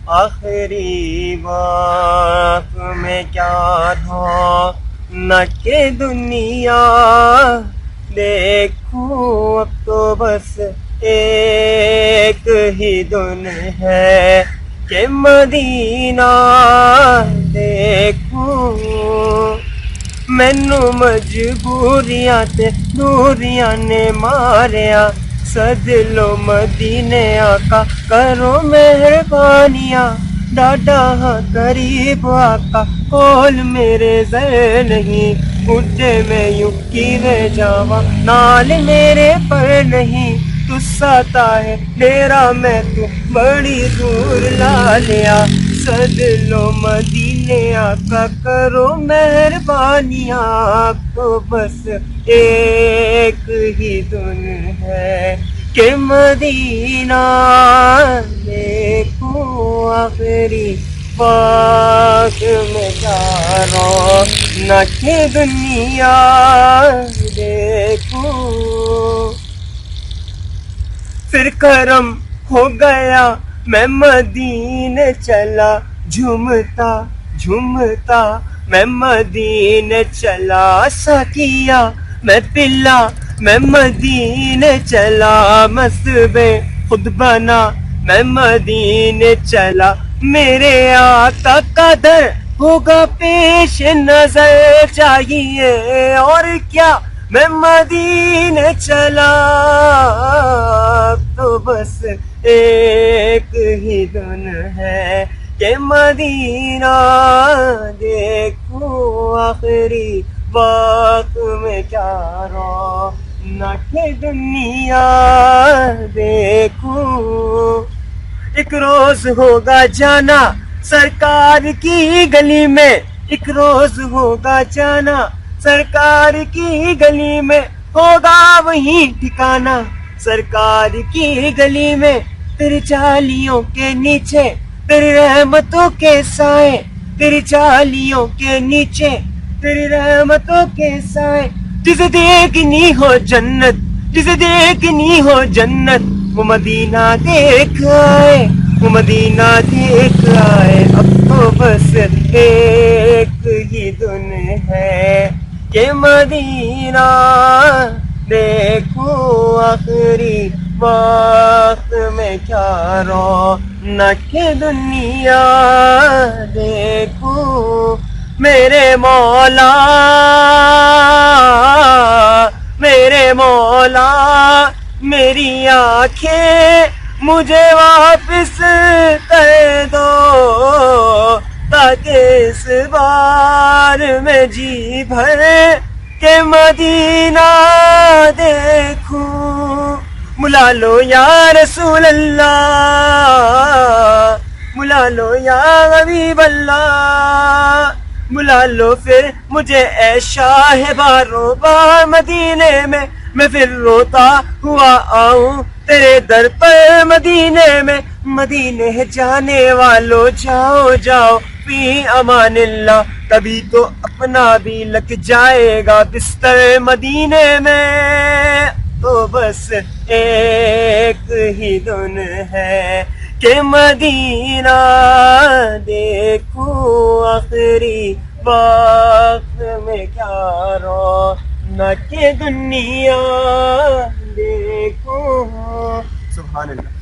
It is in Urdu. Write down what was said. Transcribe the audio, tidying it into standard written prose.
آخری وقت میں کیا تھا نہ کہ دنیا دیکھوں، اب تو بس ایک ہی دن ہے کہ مدینہ دیکھوں۔ مینو مجبوریاں تے دوریاں نے ماریا، سد لو مدینے آقا کرو مہربانیاں، ڈاڈا ہاں قریب آقا کول میرے زر نہیں، اٹھے میں یوں کیویں جاواں نال میرے پر نہیں، تساتا ہے ڈیرا میں تو بڑی دور لا لیا، سد لو مدینے آقا کرو مہربانیاں، آپ کو بس ایک ہی دن ہے کہ مدینہ دیکھوں، آخری وقت میں جا رہا نہ کہ دنیا دیکھوں۔ پھر کرم ہو گیا میں مدینے چلا، جھومتا جھومتا میں مدینے چلا، ساقیا میں پلا میں مدینے چلا، مصبے خود بنا میں مدینے چلا، میرے آقا کا در ہوگا پیش نظر چاہیے اور کیا میں مدینے چلا، تو بس ایک ہی دن ہے کہ مدینہ دیکھوں، آخری وقت میں کیا رو نہ کہ دنیا دیکھوں۔ ایک روز ہوگا جانا سرکار کی گلی میں، ایک روز ہوگا جانا سرکار کی گلی میں، ہوگا وہیں ٹھکانا سرکار کی گلی میں، تیری چالیوں کے نیچے تیری رحمتوں کے سائے، تیری چالیوں کے نیچے تیری رحمتوں کے سائے، جسے دیکھنی ہو جنت جسے دیکھنی ہو جنت، وہ مدینہ دیکھ آئے وہ مدینہ دیکھ آئے، اب تو بس ایک ہی دن ہے کہ مدینہ دیکھوں، آخری وقت میں کیا رو نہ کہ دنیا دیکھوں، میرے مولا میرے مولا میری آنکھیں مجھے واپس کر دو، تاکہ اس بار میں جی بھر کہ مدینہ دیکھوں، بلا لو یا رسول اللہ، بلا لو یا حبیب اللہ، بلا لو پھر مجھے اے شاہ بارو بار مدینے میں پھر روتا ہوا آؤں تیرے در پر مدینے میں، مدینے جانے والو جاؤ جاؤ فی امان اللہ، کبھی تو اپنا بھی لگ جائے گا بستر مدینے میں، تو بس ایک ہی دن ہے کہ مدینہ دیکھوں، آخری وقت میں کیا رو نہ کہ دنیا دیکھوں۔ سبحان اللہ۔